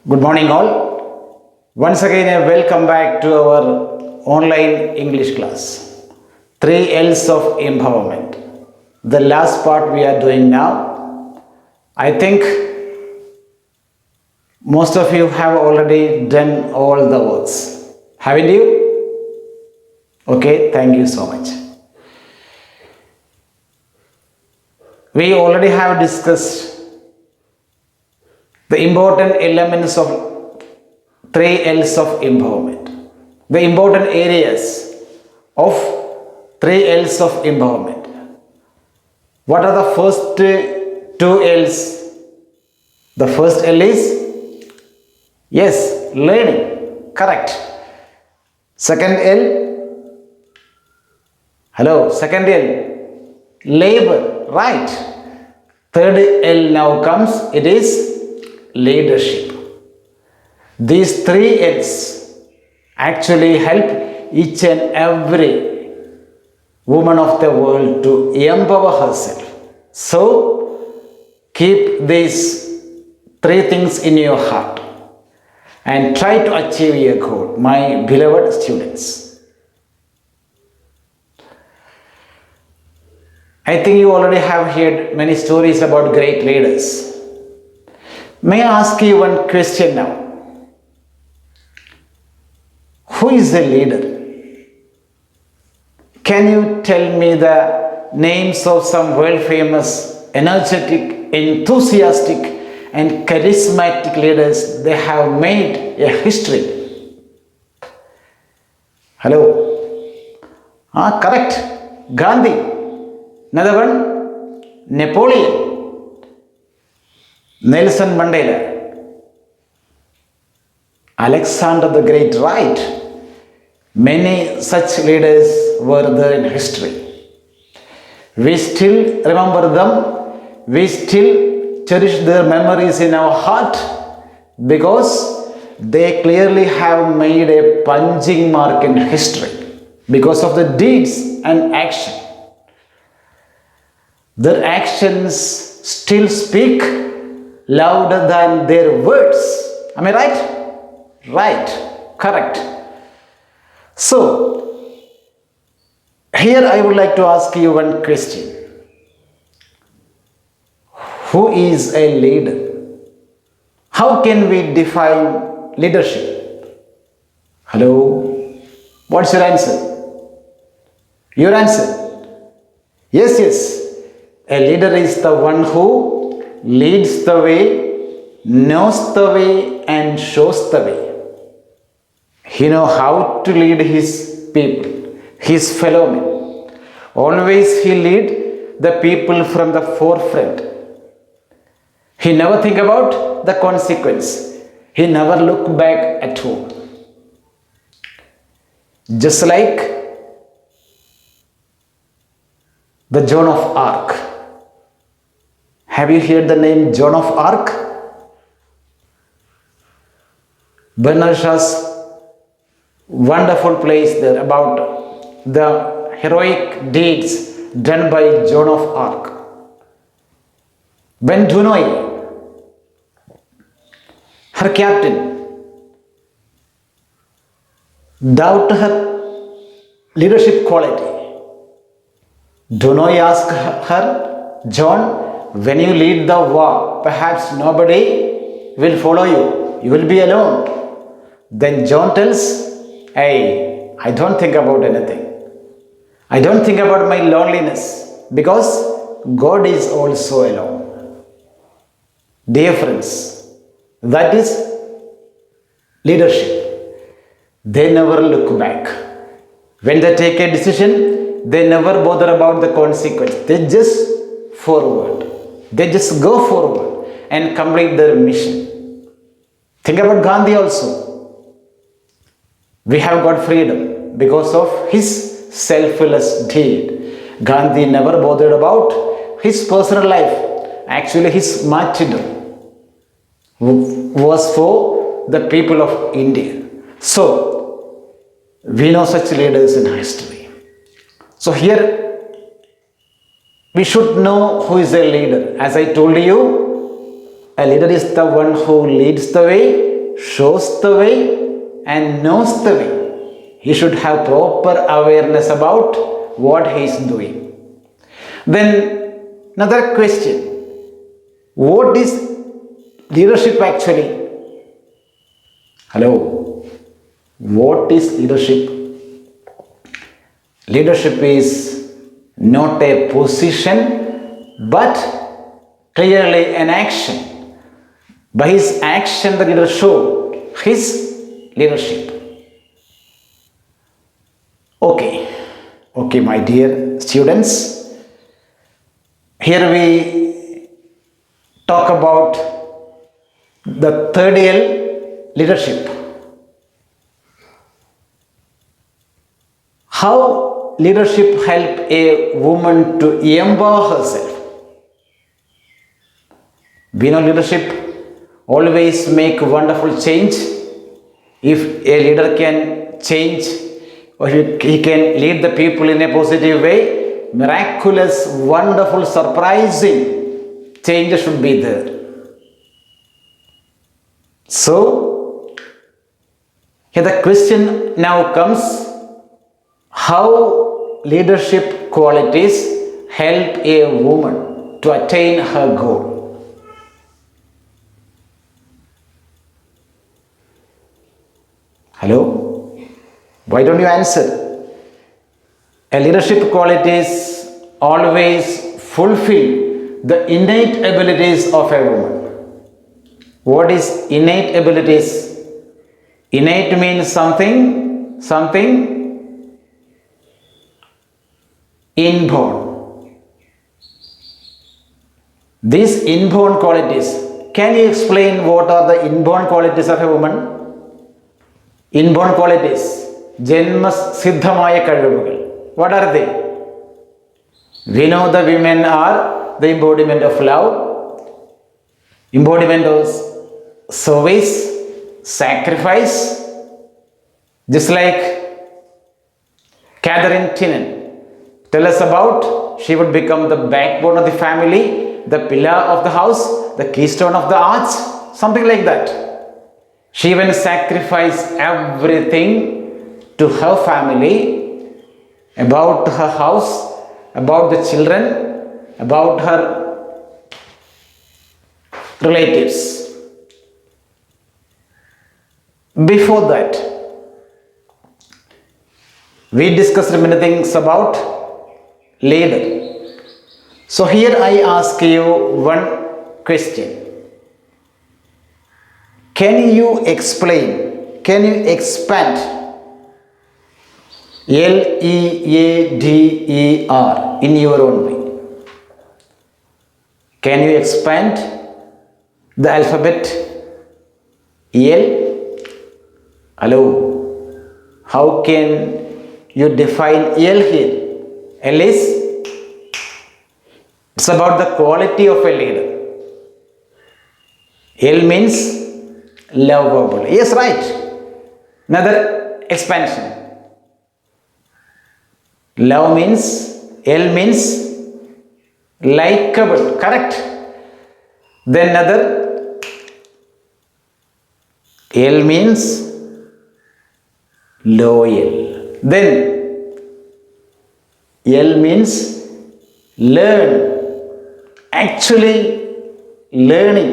Good morning, all. Once again, a welcome back to our online English class. 3 L's of empowerment. The last part we are doing now. I think most of you have already done all the works. Haven't you? Okay, thank you so much. We already have discussed the important elements of 3 L's of empowerment. The important areas of 3 L's of empowerment. What are the first 2 L's? The first L is, yes, learning. Correct. Second L, hello, second L, labor. Right. Third L now comes, it is leadership. These 3 L's actually help each and every woman of the world to empower herself. So, keep these 3 things in your heart and try to achieve your goal, my beloved students. I think you already have heard many stories about great leaders. May I ask you one question now? Who is a leader? Can you tell me the names of some world famous, energetic, enthusiastic, and charismatic leaders? They have made a history. Hello? Correct. Gandhi. Another one, Napoleon. Nelson Mandela, Alexander the Great, right? Many such leaders were there in history. We still remember them. We still cherish their memories in our heart because they clearly have made a punching mark in history because of the deeds and action. Their actions still speak louder than their words. Am I right? Right. Correct. So, here I would like to ask you one question. Who is a leader? How can we define leadership? Hello? What's your answer? Your answer? Yes. A leader is the one who leads the way, knows the way, and shows the way. He knows how to lead his people, his fellow men. Always he lead the people from the forefront. He never think about the consequence. He never look back at all. Just like the Joan of Arc. Have you heard the name Joan of Arc? Bernard Shaw's wonderful place there about the heroic deeds done by Joan of Arc. When Dunois, her captain, doubted her leadership quality, Dunois asked her, John, when you lead the war, perhaps nobody will follow you. You will be alone. Then John tells, hey, I don't think about anything. I don't think about my loneliness because God is also alone. Dear friends, that is leadership. They never look back. When they take a decision, they never bother about the consequence. They just forward. They just go forward and complete their mission. Think about Gandhi also. We have got freedom because of his selfless deed. Gandhi never bothered about his personal life. Actually, his martyrdom was for the people of India. So, we know such leaders in history. So here, we should know who is a leader. As I told you, a leader is the one who leads the way, shows the way, and knows the way. He should have proper awareness about what he is doing. Then another question. What is leadership actually? Hello. What is leadership? Leadership is not a position but clearly an action. By his action, the leader shows his leadership. Okay, my dear students. Here we talk about the third L, leadership. How leadership help a woman to empower herself? We know leadership always make wonderful change. If a leader can change or he can lead the people in a positive way, miraculous, wonderful, surprising change should be there. So, here the question now comes, how leadership qualities help a woman to attain her goal? Hello? Why don't you answer? A leadership qualities always fulfill the innate abilities of a woman. What is innate abilities? Innate means something inborn. These inborn qualities, can you explain what are the inborn qualities of a woman? Inborn qualities, ജന്മസിദ്ധമായ കഴിവുകൾ. What are they? We know the women are the embodiment of love, embodiment of service, sacrifice. Just like Catherine Tynan, tell us about, she would become the backbone of the family, the pillar of the house, the keystone of the arch, something like that. She even sacrificed everything to her family, about her house, about the children, about her relatives. Before that, we discussed many things about leader. So here I ask you one question. Can you explain, can you expand LEADER in your own way? Can you expand the alphabet L? Hello. How can you define L here? L is, it's about the quality of a leader. L means lovable. Yes, right. Another expansion. Love means, L means likable. Correct. Then another, L means loyal. Then L means learn. Actually, learning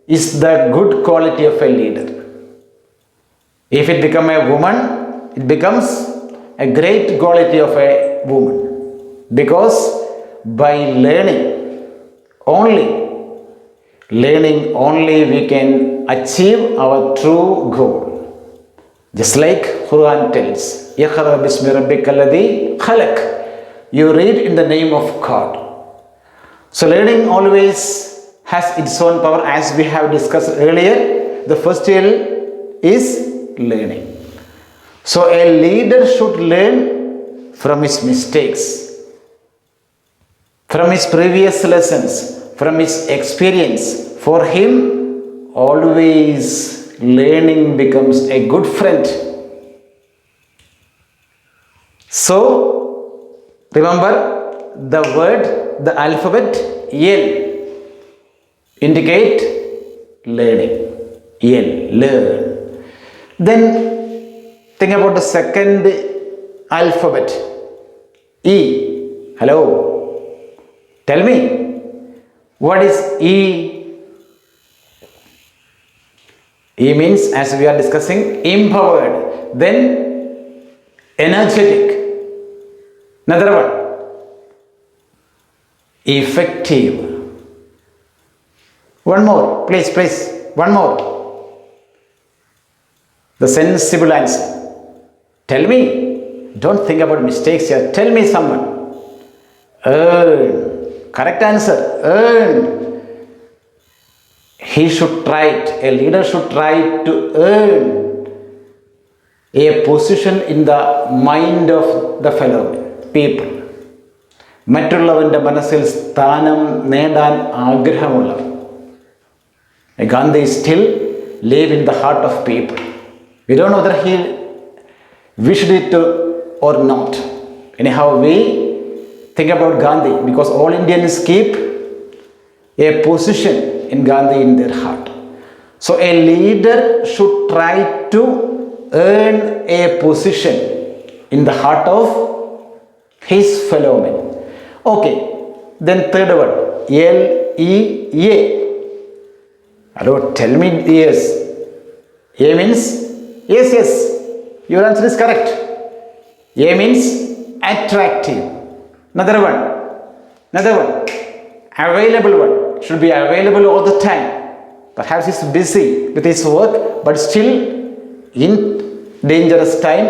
is the good quality of a leader. If it becomes a woman, it becomes a great quality of a woman, because by learning only we can achieve our true goal. Just like Quran tells, Iqra bismi rabbikal ladhi khalaq. You read in the name of God. So learning always has its own power, as we have discussed earlier. The first L is learning. So a leader should learn from his mistakes, from his previous lessons, from his experience. For him, always learning becomes a good friend. So remember the word, the alphabet L indicate learning. L, learn. Then think about the second alphabet, E. Hello, tell me, what is E? E means, as we are discussing, empowered. Then energetic. Another one, effective. One more, please, one more. The sensible answer. Tell me. Don't think about mistakes here. Tell me someone. Earn. Correct answer. Earn. He should try it. A leader should try to earn a position in the mind of the fellow people. മറ്റുള്ളവൻ്റെ മനസ്സിൽ സ്ഥാനം നേടാൻ ആഗ്രഹമുള്ളവർ. Gandhi still live in the heart of people. We don't know whether he wished it or not. Anyhow, we think about Gandhi because all Indians keep a position in Gandhi in their heart. So a leader should try to earn a position in the heart of his fellow men. Okay, then third one, L-E-A. Hello, tell me yes. A means yes. Your answer is correct. A means attractive. Another one. Available one. Should be available all the time. Perhaps he's busy with his work, but still in dangerous time,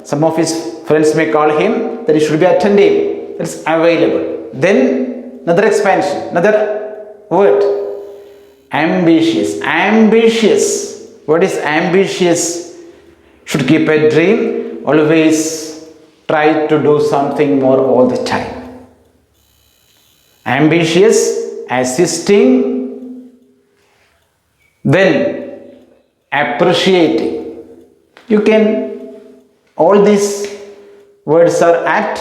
some of his friends may call him, that he should be attentive. That's available. Then another expansion, another word. Ambitious. What is ambitious? Should keep a dream, always try to do something more all the time. Ambitious, assisting, then appreciating. You can, all these words are apt,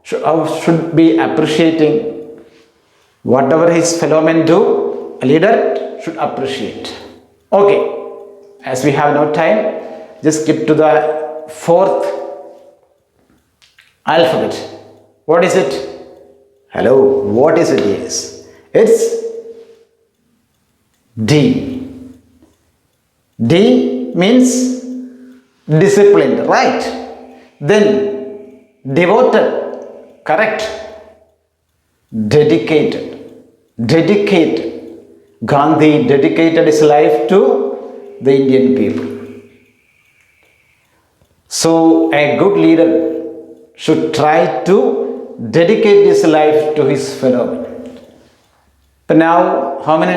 should be appreciating. Whatever his fellow men do, a leader should appreciate. Okay, as we have no time, just skip to the fourth alphabet. What is it? Hello, what is it? Yes, it's D. D means disciplined, right? Then devoted, correct. Dedicated. Gandhi dedicated his life to the Indian people. So a good leader should try to dedicate his life to his fellow men. But now, how many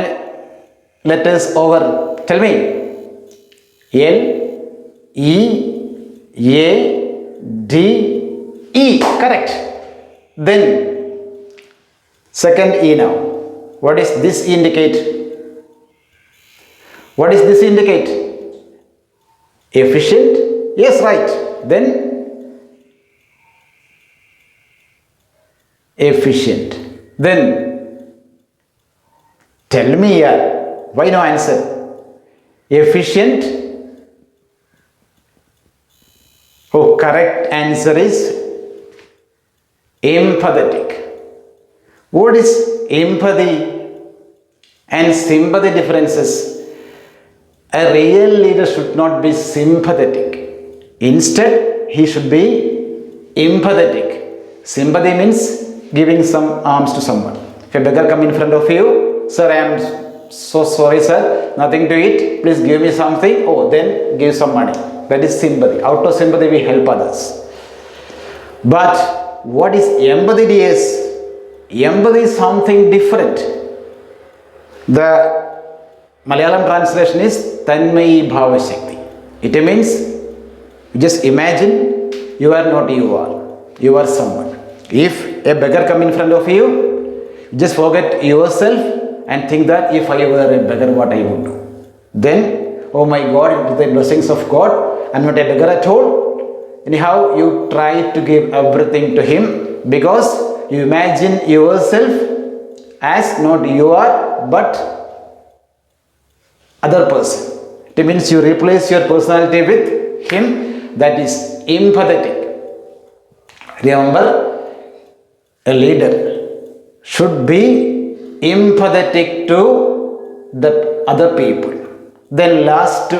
letters over? Tell me. L, E, A, D, E. Correct. Then, second E now. What does this indicate? Efficient? Yes, right. Then, efficient. Then, tell me here. Why no answer? Efficient? Oh, correct answer is empathetic. What is empathy and sympathy differences? A real leader should not be sympathetic. Instead, he should be empathetic. Sympathy means giving some alms to someone. If a beggar come in front of you, sir, I am so sorry, sir, nothing to eat, please give me something. Oh, then give some money. That is sympathy. Out of sympathy, we help others. But what is empathy? Empathy is something different. The Malayalam translation is Tanmayi Bhava Shakti. It means, just imagine you are not you are. You are someone. If a beggar come in front of you, just forget yourself and think that if I were a beggar, what I would do. Then, oh my God, with the blessings of God, I am not a beggar at all. Anyhow, you try to give everything to him because you imagine yourself as not you are, but other person. It means you replace your personality with him. That is empathetic. Remember, a leader should be empathetic to the other people. Then last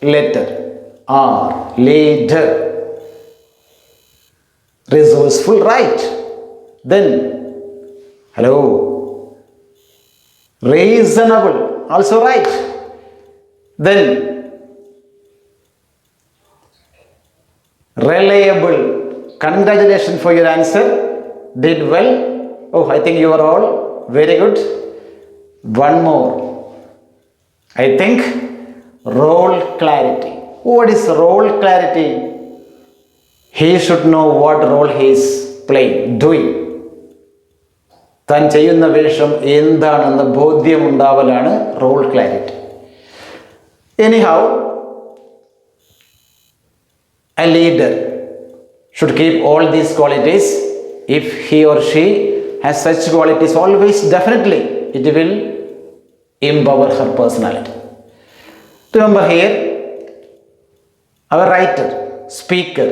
letter, R, leader. Resourceful, right? Then, hello, reasonable, also right. Then, reliable. Congratulations for your answer. Did well. Oh, I think you are all very good. One more. I think role clarity. What is role clarity? He should know what role he is playing, doing. താൻ ചെയ്യുന്ന വേഷം എന്താണെന്ന് ബോധ്യമുണ്ടാവലാണ് role clarity. Anyhow, a leader should keep all these qualities. If he or she has such qualities, always definitely it will empower her personality. Remember here, our writer, speaker,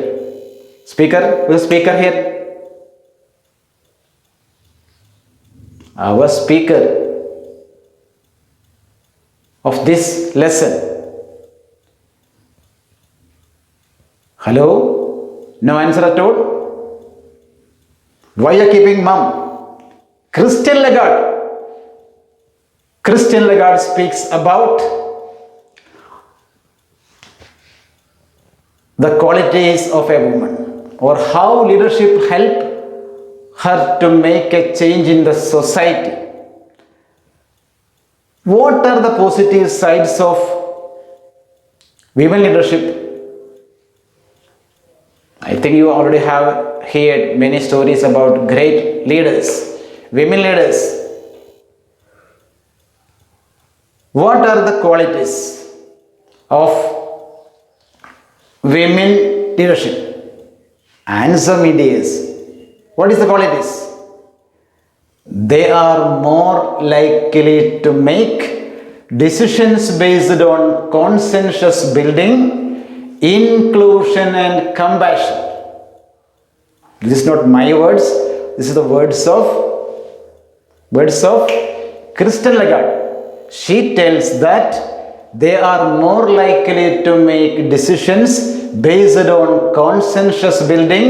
who is speaker here? Our speaker of this lesson. Hello? No answer at all? Why are you keeping mum? Christian Lagarde. Christian Lagarde speaks about the qualities of a woman, or how leadership help her to make a change in the society. What are the positive sides of women leadership? I think you already have heard many stories about great leaders, women leaders. What are the qualities of women leadership? Answer me, dears. What is the qualities? They are more likely to make decisions based on consensus building, inclusion and compassion. This is not my words. This is the words of Christian Lagarde. She tells that they are more likely to make decisions based on consensus building,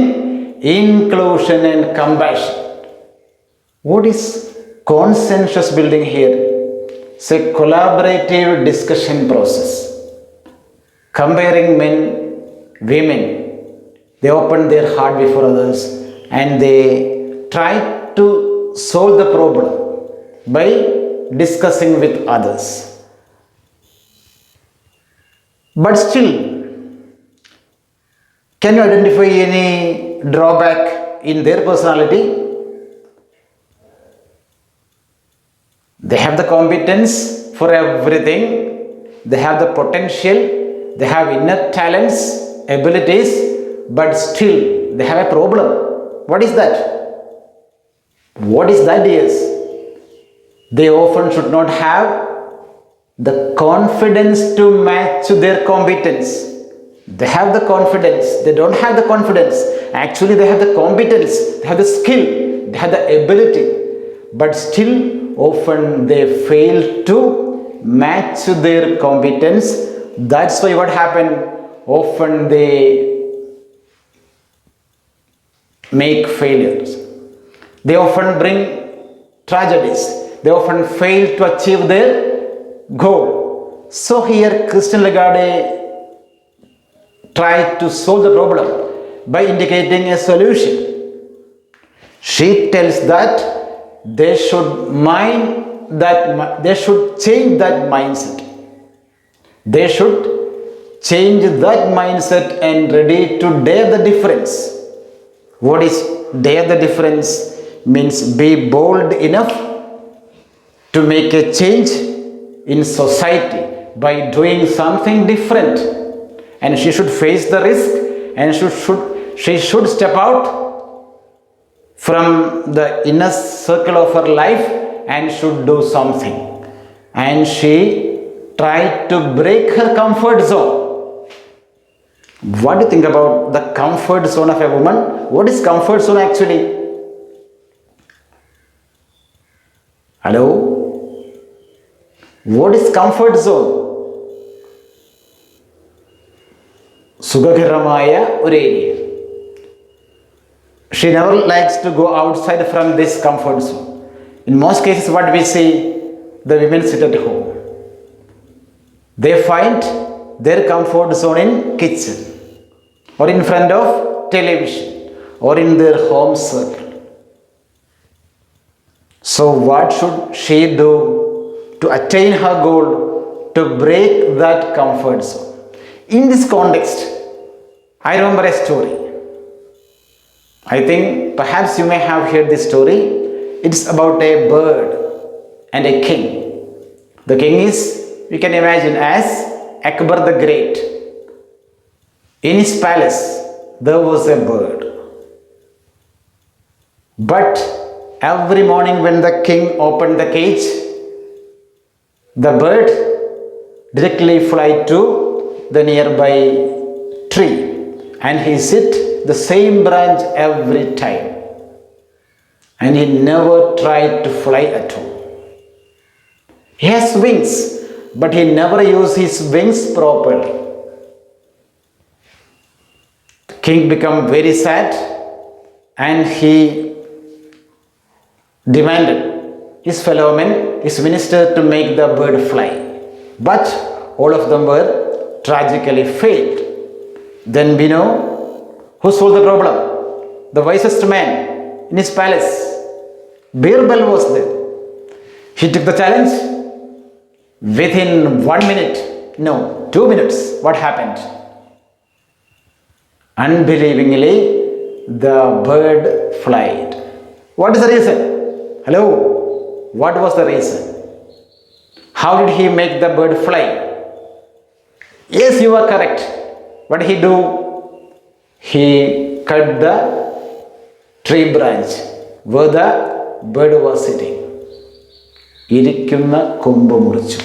inclusion and compassion. What is consensus building here? It's a collaborative discussion process. Comparing men, women, they open their heart before others and they try to solve the problem by discussing with others. But still, can you identify any drawback in their personality? They have the competence for everything. They have the potential. They have inner talents, abilities, but still they have a problem. What is that? What is that, dears? They often should not have the confidence to match their competence. They have the confidence. They don't have the confidence. Actually, they have the competence. They have the skill. They have the ability. But still, often they fail to match their competence. That's why what happened? Often they make failures. They often bring tragedies. They often fail to achieve their goal. So here Christian Lagarde tried to solve the problem by indicating a solution. She tells that they should change that mindset. They should change that mindset and ready to dare the difference. What is dare the difference? Means be bold enough to make a change in society by doing something different. And she should face the risk and she should step out from the inner circle of her life and should do something. And she tried to break her comfort zone. What do you think about the comfort zone of a woman? What is comfort zone actually? Hello? What is comfort zone? സുഖകരമായ ഒരു area. She never likes to go outside from this comfort zone. In most cases, what we see, the women sit at home. They find their comfort zone in kitchen, or in front of television, or in their home circle. So what should she do to attain her goal, to break that comfort zone? In this context, I remember a story. I think perhaps you may have heard this story. It's about a bird and a king. The king is, you can imagine, as Akbar the Great. In his palace, there was a bird. But every morning when the king opened the cage, the bird directly fly to the nearby tree, and he sit the same branch every time, and he never tried to fly at all. He has wings, but he never used his wings properly. The king became very sad, and he demanded his fellow men, his minister, to make the bird fly, but all of them were tragically failed. Then we know who solved the problem. The wisest man in his palace, Birbal, was there. He took the challenge. Within 1 minute, no, 2 minutes, what happened? Unbelievingly, the bird flied. What is the reason? Hello? What was the reason? How did he make the bird fly? Yes, you are correct. What did he do? He cut the tree branch where the bird was sitting. ഇരിക്കുന്ന കൊമ്പ് മുറിച്ചു.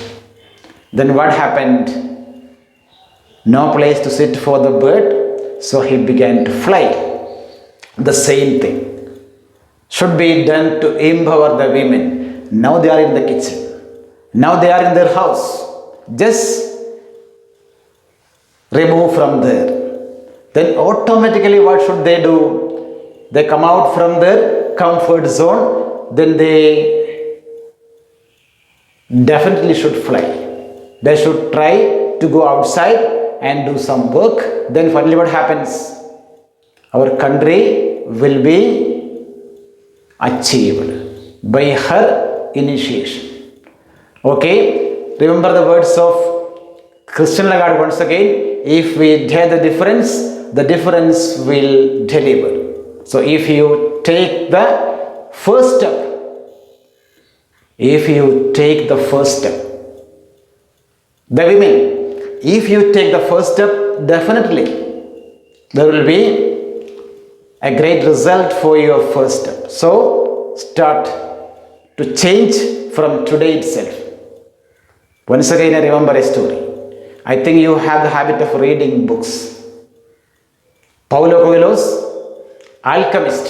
Then what happened? No place to sit for the bird, so he began to fly. The same thing should be done to empower the women. Now they are in the kitchen. Now they are in their house. Just remove from there. Then automatically what should they do? They come out from their comfort zone. Then they definitely should fly. They should try to go outside and do some work. Then finally what happens? Our country will be achieved by her initiation. Okay? Remember the words of Christian Lagarde once again. If we dare the difference will deliver. So if you take the first step, the women, if you take the first step, definitely there will be a great result for your first step. So start to change from today itself. Once again, I remember a story. I think you have the habit of reading books. Paulo Coelho's Alchemist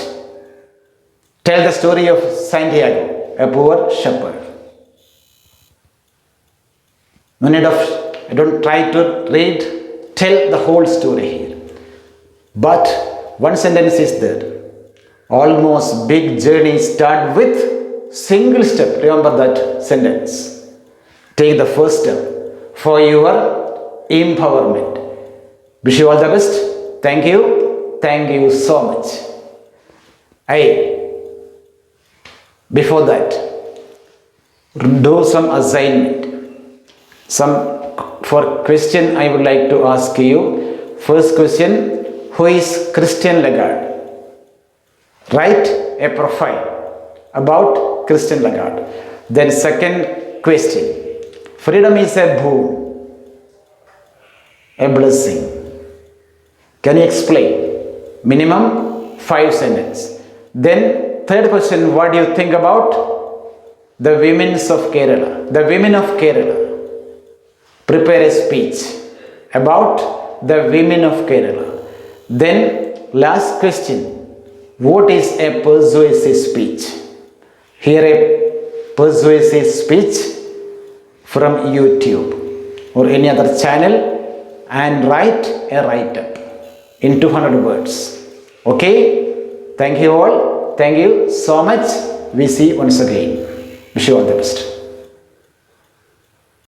tell the story of Santiago, a poor shepherd. No need of, I don't try to tell the whole story here. But one sentence is there. Almost big journey start with single step. Remember that sentence. Take the first step for your empowerment. Wish you all the best. Thank you. Thank you so much. Before that, do some assignment. For question, I would like to ask you. First question, who is Christian Lagarde? Write a profile about Christian Lagarde. Then second question, freedom is a boon, a blessing. Can you explain? Minimum 5 sentences. Then third question, what do you think about the women of Kerala? The women of Kerala. prepare a speech about the women of Kerala. Then last question, what is a persuasive speech? Here a persuasive speech from YouTube or any other channel and write a write-up in 200 words. Okay? Thank you all. Thank you so much. We see you once again. Wish you all the best.